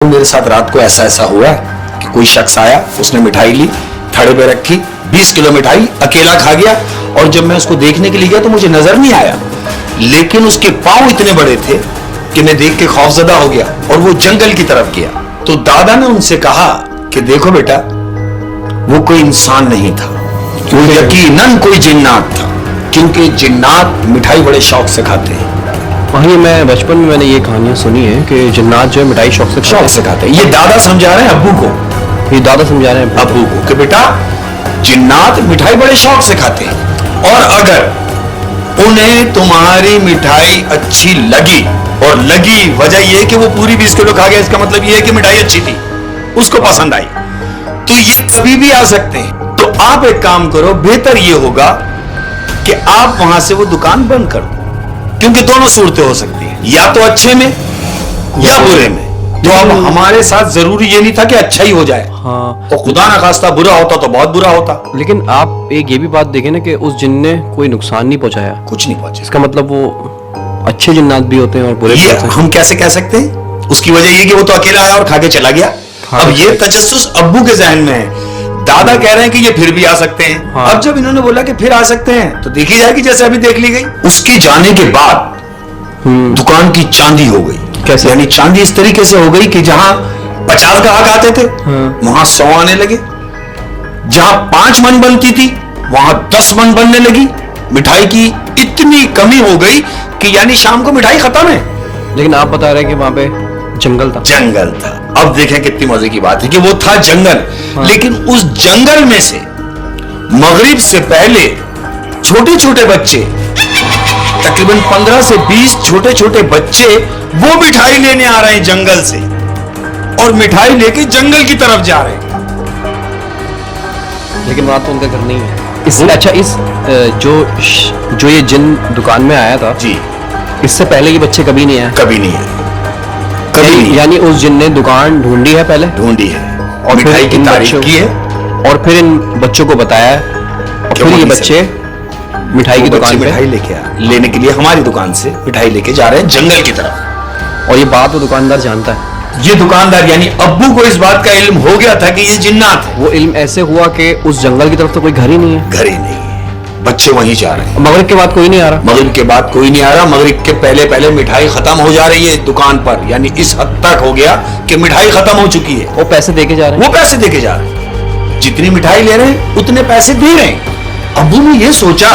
मेरे साथ रात को ऐसा हुआ कि कोई शख्स आया, उसने मिठाई ली, थड़े पे रखी, 20 किलो मिठाई अकेला खा गया। और जब मैं उसको देखने के लिए गया तो मुझे नजर नहीं आया, लेकिन उसके पांव इतने बड़े थे कि मैं देख के खौफजदा हो गया और वो जंगल की तरफ गया। तो दादा ने उनसे कहा कि देखो बेटा, वो कोई इंसान नहीं था, वो यकीनन कोई जिन्नात था, क्योंकि जिन्नात मिठाई बड़े शौक से खाते हैं। हाँ, ये मैं बचपन में मैंने ये कहानियां सुनी है कि जिन्नात जो है मिठाई शौक से खाते हैं। ये दादा समझा रहे हैं अब्बू को, ये दादा समझा रहे हैं अब्बू को कि बेटा जिन्नात मिठाई बड़े शौक से खाते हैं, और अगर उन्हें तुम्हारी मिठाई अच्छी लगी, और लगी वजह यह कि वो पूरी 20 किलो खा गया, इसका मतलब यह है कि मिठाई अच्छी थी, उसको पसंद आई, तो ये कभी भी आ सकते हैं। तो आप एक काम करो, बेहतर ये होगा कि आप वहां से वो दुकान बंद कर दो, क्योंकि दोनों सूरतें हो सकती हैं, या तो अच्छे में या बुरे में। तो अब हमारे साथ जरूरी ये नहीं था कि अच्छा ही हो जाए, हाँ, तो खुदा ना खास्ता बुरा होता तो बहुत बुरा होता। लेकिन आप एक ये भी बात देखें ना कि उस जिन ने कोई नुकसान नहीं पहुंचाया, कुछ नहीं पहुंचा। इसका मतलब वो अच्छे जिन्नात भी होते हैं और बुरे भी ये होते हैं। हम कैसे कह सकते हैं? उसकी वजह ये कि वो तो अकेला आया और खा के चला गया। हाँ, अब ये तजस्सुस अब्बू के जहन में है, दादा कह रहे हैं कि ये फिर भी आ सकते हैं। हाँ। अब जब इन्होंने बोला कि फिर आ सकते हैं, तो देखी जाएगी जैसे अभी देख ली गई। उसके जाने के बाद दुकान की चांदी हो गई। कैसे? यानी चांदी इस तरीके से हो गई कि जहां 50 ग्राहक आते थे, वहां 100 आने लगे। जहां 5 मन बनती थी, वहां 10 मन बनने लगी। मिठाई की इतनी कमी हो गई कि यानी शाम को मिठाई खत्म है। लेकिन आप बता रहे हैं कि वहां पे जंगल था। जंगल था। अब देखें कितनी मजे की बात है कि वो था जंगल, लेकिन उस जंगल में से मगरिब से पहले छोटे छोटे बच्चे, तकरीबन 15 से 20 छोटे छोटे बच्चे वो मिठाई लेने आ रहे हैं जंगल से, और मिठाई लेके जंगल की तरफ जा रहे हैं। लेकिन वहां तो उनका घर नहीं है। अच्छा, इस जो ये जिन दुकान में आया था जी, इससे पहले ये बच्चे कभी नहीं आए? कभी नहीं है, कभी नहीं। यानी उस जिन ने दुकान ढूंढी है पहले, ढूंढी है और मिठाई फिर की इन तारीफ बच्चों की है, और फिर इन बच्चों को बताया, और फिर ये बच्चे मिठाई की दुकान पे मिठाई लेने के लिए हमारी दुकान से मिठाई लेके जा रहे हैं जंगल की तरफ। और ये बात वो दुकानदार जानता है। ये दुकानदार यानी अब्बू को इस बात का इल्म हो गया था कि ये जिन्नात है। वो इल्म ऐसे हुआ कि उस जंगल की तरफ तो कोई घर ही नहीं है, घर ही नहीं है, बच्चे वहीं जा रहे हैं। मगरिब के बाद कोई नहीं आ रहा। मगरिब के बाद कोई नहीं आ रहा, मगरिब के पहले पहले मिठाई खत्म हो जा रही है दुकान पर। यानी इस हद तक हो गया कि मिठाई खत्म हो चुकी है। वो पैसे देके जा रहे हैं, वो पैसे देके जा रहे हैं, जितनी मिठाई ले रहे हैं उतने पैसे दे रहे हैं। अब्बू ने ये सोचा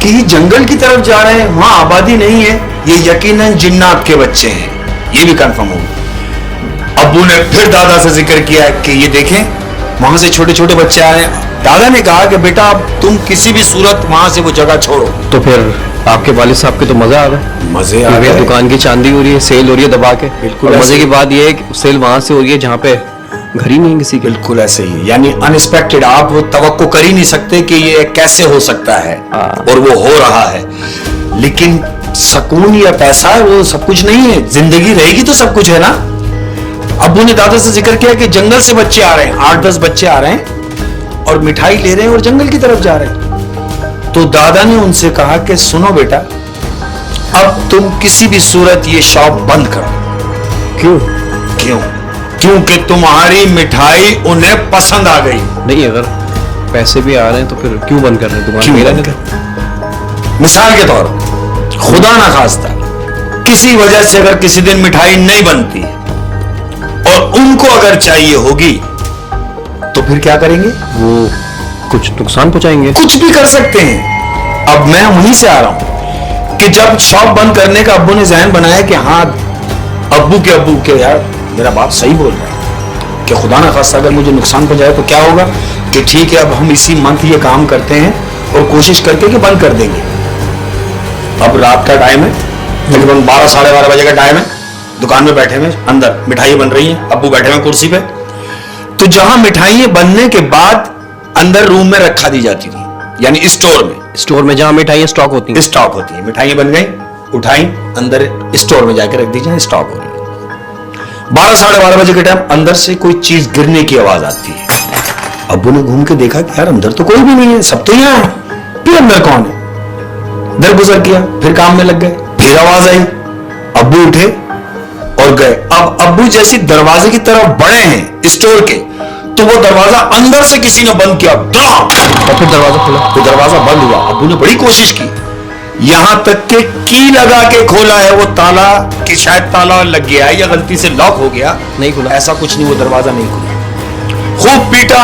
कि ये जंगल की तरफ जा रहे हैं, वहां आबादी नहीं है, ये यकीनन जिन्नात के बच्चे हैं, ये भी कंफर्म हो गया। अब्बू ने फिर दादा से जिक्र किया कि ये देखें वहां से छोटे छोटे बच्चे आ रहे हैं। दादा ने कहा कि बेटा अब तुम किसी भी सूरत वहां से वो जगह छोड़ो। तो फिर आपके वालिद साहब के तो मजा आ गया, मजे आ गए। दुकान की चांदी हो रही है, सेल हो रही है दबा के। बिल्कुल और मजे ऐसे। की बात ये है कि सेल वहां से हो रही है जहाँ पे घर ही नहीं है किसी के। बिल्कुल ऐसे ही, यानी अनएक्सपेक्टेड, आप वो तवक्को कर ही नहीं सकते कि ये कैसे हो सकता है, और वो हो रहा है। लेकिन सुकून या पैसा वो सब कुछ नहीं है, जिंदगी रहेगी तो सब कुछ है ना। अब्बू ने दादा से जिक्र किया कि जंगल से बच्चे आ रहे हैं, 8-10 बच्चे आ रहे हैं और मिठाई ले रहे हैं और जंगल की तरफ जा रहे हैं। तो दादा ने उनसे कहा कि सुनो बेटा, अब तुम किसी भी सूरत ये शॉप बंद करो। क्यों? क्यों? क्योंकि तुम्हारी मिठाई उन्हें पसंद आ गई। नहीं, अगर पैसे भी आ रहे हैं तो फिर क्यों बंद कर रहे हैं दुकान? क्यों मेरा बंद नहीं। मिसाल के तौर पर, खुदा ना खास्ता किसी वजह से अगर किसी दिन मिठाई नहीं बनती और उनको अगर चाहिए होगी, तो फिर क्या करेंगे? वो कुछ नुकसान पहुंचाएंगे। कुछ भी कर सकते हैं। अब मैं वहीं से आ रहा हूं कि जब शॉप बंद करने का अब्बू ने जहन बनाया कि हाँ, अब्बू के यार मेरा बाप सही बोल रहा है कि खुदा ना खास्ता अगर मुझे नुकसान पहुंचाए तो क्या होगा, कि ठीक है अब हम इसी मंथ ये काम करते हैं और कोशिश करके कि बंद कर देंगे। अब रात का टाइम है, तकरीबन 12-12:30 बजे का टाइम है, दुकान में बैठे हुए अंदर मिठाई बन रही है, अब्बू बैठे हुए कुर्सी पे। तो जहां मिठाइयां बनने के बाद अंदर रूम में रखा दी जाती थी, यानी स्टोर में जहां मिठाइयां स्टॉक होती हैं, मिठाइयां बन गई, उठाई, अंदर स्टोर में जाकर रख दी जाए, स्टॉक हो रही। 12-12:30 बजे के टाइम अंदर से कोई चीज गिरने की आवाज आती है। अब्बू ने घूम के देखा कि यार अंदर तो कोई भी नहीं है, सब तो यहां है, फिर अंदर कौन है? दर गुजर किया, फिर काम में लग गए, फिर आवाज आई। अब्बू उठे और और गए। अब अब्बू जैसे दरवाजे की तरफ बढ़े हैं स्टोर के, तो वो दरवाजा अंदर से किसी ने बंद किया, और फिर दरवाजा खुला। तो दरवाजा बंद हुआ। अब्बू ने बड़ी कोशिश की, यहां तक के की लगा के खोला है वो ताला कि शायद ताला लग गया है या गलती से लॉक हो गया, नहीं खुला। ऐसा कुछ नहीं, वो दरवाजा नहीं खुला। खूब पीटा,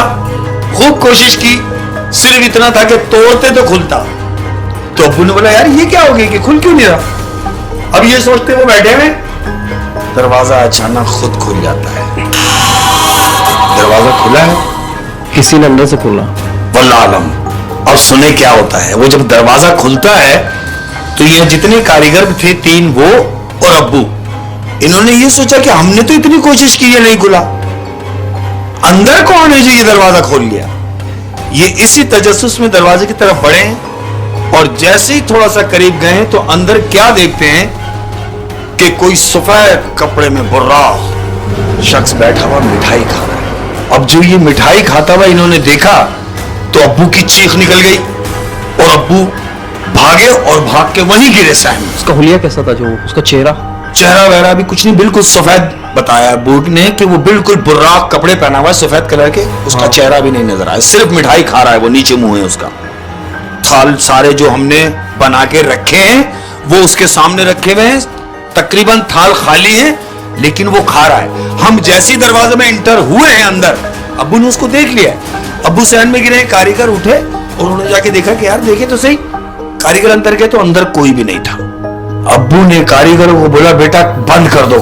खूब कोशिश की, सिर्फ इतना था कि तोड़ते तो खुलता। तो अब्बू ने बोला यार ये क्या हो गया कि खुल क्यों नहीं रहा। अब ये सोचते वो बैठे हुए, दरवाजा अचानक खुद खुल जाता है। दरवाजा खुला है, किसी ने अंदर से खोला। वल्लाह आलम। अब सुने क्या होता है, वो जब दरवाजा खुलता है तो ये जितने कारीगर थे 3, वो और अब्बू, इन्होंने ये सोचा कि हमने तो इतनी कोशिश की है नहीं खुला, अंदर कौन है जो ये दरवाजा खोल लिया। ये इसी तजस्सुस में दरवाजे की तरफ बढ़े और जैसे ही थोड़ा सा करीब गए तो अंदर क्या देखते हैं कि कोई सफेद कपड़े में बुर्रा शख्स बैठा हुआ मिठाई खा रहा है। अब जो ये मिठाई खाता हुआ इन्होंने देखा तो अब्बू की चीख निकल गई और अब्बू भागे और भाग के वहीं गिरे सहम। उसका हुलिया कैसा था, जो उसका चेहरा वगैरह भी कुछ नहीं, बिल्कुल सफेद बताया अब्बू ने कि वो बिल्कुल बुर्राक कपड़े पहना हुआ है सफेद कलर के, उसका चेहरा भी नहीं नजर आया, सिर्फ मिठाई खा रहा है, वो नीचे मुंह है उसका। थाल सारे जो हमने बना के रखे हैं वो उसके सामने रखे हुए हैं, तकरीबन थाल खाली है लेकिन वो खा रहा है। हम जैसी दरवाजे में इंटर हुए हैं अंदर, अब्बू ने उसको देख लिया। अब्बू सहन में गिरे, कारीगर उठे और उन्होंने जाके देखा कि यार देखे तो सही। कारीगर अंदर गए तो अंदर कोई भी नहीं था। अब्बू ने कारीगर को बोला बेटा बंद कर दो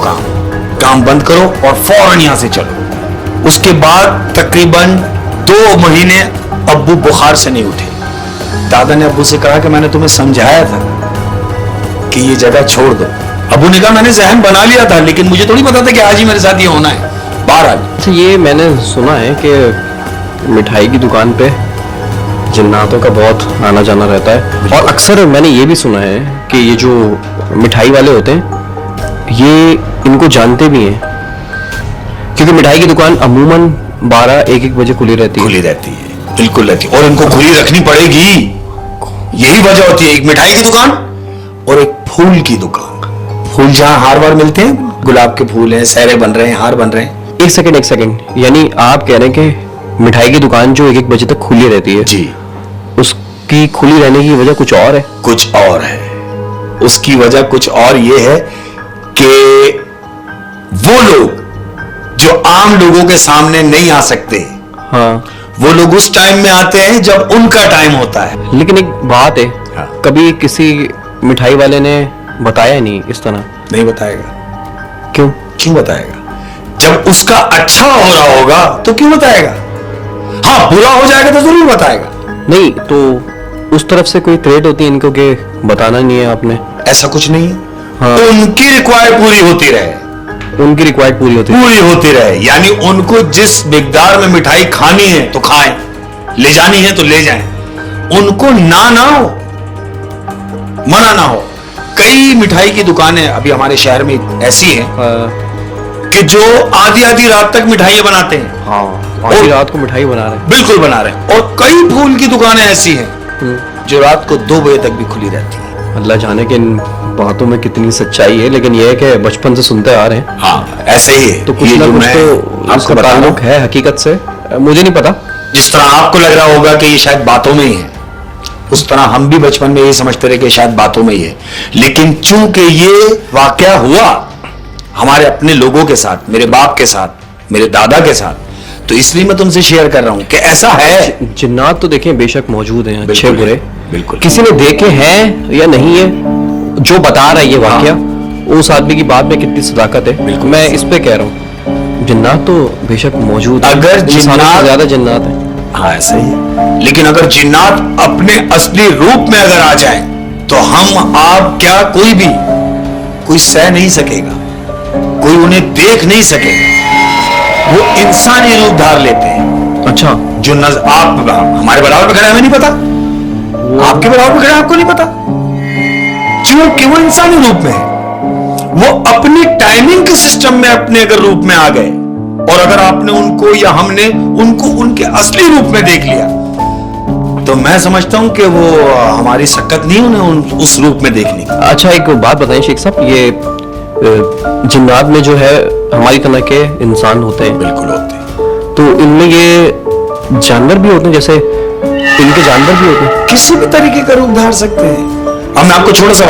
काम बंद करो और फौरन यहां से चलो। उसके बाद तकरीबन 2 महीने अब्बू बुखार से नहीं उठे। दादा ने अब्बू से कहा कि मैंने तुम्हें समझाया था कि ये जगह छोड़ दो। अब्बू ने कहा मैंने जहन बना लिया था लेकिन मुझे थोड़ी पता था कि आज ही मेरे साथ ये होना है। बहरहाल अच्छा, ये मैंने सुना है कि मिठाई की दुकान पे जिन्नातों का बहुत आना जाना रहता है, और अक्सर मैंने ये भी सुना है कि ये जो मिठाई वाले होते हैं ये इनको जानते भी हैं, क्योंकि मिठाई की दुकान अमूमन 12-1 बजे खुली रहती है। बिल्कुल रहती है और इनको खुली रखनी पड़ेगी। यही वजह होती है, एक मिठाई की दुकान और एक फूल की दुकान। फूल जहां हार वार मिलते हैं, गुलाब के फूल हैं, सहरे बन रहे हैं, हार बन रहे हैं। एक सेकंड, यानी आप कह रहे हैं कि मिठाई की दुकान जो 1 बजे तक खुली रहती है जी, उसकी खुली रहने की वजह कुछ और है? कुछ और है। उसकी वजह कुछ और ये है कि वो लोग जो आम लोगों के सामने नहीं आ सकते, हाँ, वो लोग उस टाइम में आते हैं जब उनका टाइम होता है। लेकिन एक बात है, हाँ। कभी किसी मिठाई वाले ने बताया नहीं इस तरह? नहीं बताएगा। क्यों बताएगा? जब उसका अच्छा हो रहा होगा तो क्यों बताएगा? हाँ, बुरा हो जाएगा तो जरूर बताएगा। नहीं तो उस तरफ से कोई थ्रेट होती है इनको कि बताना नहीं है आपने? ऐसा कुछ नहीं है। हाँ। उनकी रिक्वायर्ड पूरी होती रहे, उनकी रिक्वायर्ड पूरी होती है। यानी उनको जिस मिकदार में मिठाई खानी है तो खाएं, ले जानी है तो ले जाएं, उनको ना हो, मना ना हो। कई मिठाई की दुकानें अभी हमारे शहर में ऐसी हैं कि जो आधी रात तक मिठाइयां बनाते हैं। हाँ, आधी रात को मिठाई बना रहे हैं। बिल्कुल बना रहे हैं। और कई फूल की दुकानें ऐसी हैं जो रात को 2 बजे तक भी खुली रहती है। अल्लाह जाने कि इन बातों में कितनी सच्चाई है, लेकिन यह है कि बचपन से सुनते आ रहे हैं। हाँ, ऐसे ही है। तो कुछ ना कुछ तो आपको ताल्लुक है हकीकत से, मुझे नहीं पता। जिस तरह आपको लग रहा होगा कि ये शायद बातों में ही है, उस तरह हम भी बचपन में ये समझते रहे कि शायद बातों में ही है। लेकिन चूंकि ये वाकया हुआ हमारे अपने लोगों के साथ, मेरे बाप के साथ, मेरे दादा के साथ, तो इसलिए मैं तुमसे शेयर कर रहा हूं कि ऐसा है। जिन्नात तो देखें बेशक मौजूद हैं, अच्छे बुरे, बिल्कुल। किसी ने देखे हैं या नहीं है, जो बता रहा है ये वाकया, उस आदमी की बात में कितनी सदाकत है, मैं इस पे कह रहा हूँ। जिन्नात तो बेशक मौजूद है, अगर जिन्नात ज्यादा जिन्नात है। हाँ, ऐसा ही है। लेकिन अगर जिन्नात अपने असली रूप में अगर आ जाए तो हम, आप, क्या, कोई सह नहीं सकेगा, कोई उन्हें देख नहीं सकेगा। वो इंसानी रूप धार लेते हैं। अच्छा, जो आप हमारे बराबर पे खड़े, हमें नहीं पता, आपके बराबर पे खड़े, आपको नहीं पता, क्योंकि वो इंसानी रूप में है। वो अपनी टाइमिंग के सिस्टम में अपने अगर रूप में आ गए और अगर आपने उनको या हमने उनको उनके असली रूप में देख लिया तो मैं समझता हूं कि वो हमारी शक्कत नहीं उन्हें उस रूप में देखने की। अच्छा, एक बात बताएं शेख साहब, ये जिन्नात में जो है हमारी तरह के इंसान होते हैं, बिल्कुल होते हैं। तो इनमें ये जानवर भी होते हैं, जैसे इनके जानवर भी होते हैं? किसी भी तरीके का रूप धार सकते हैं। अब मैं आपको छोटा सवाल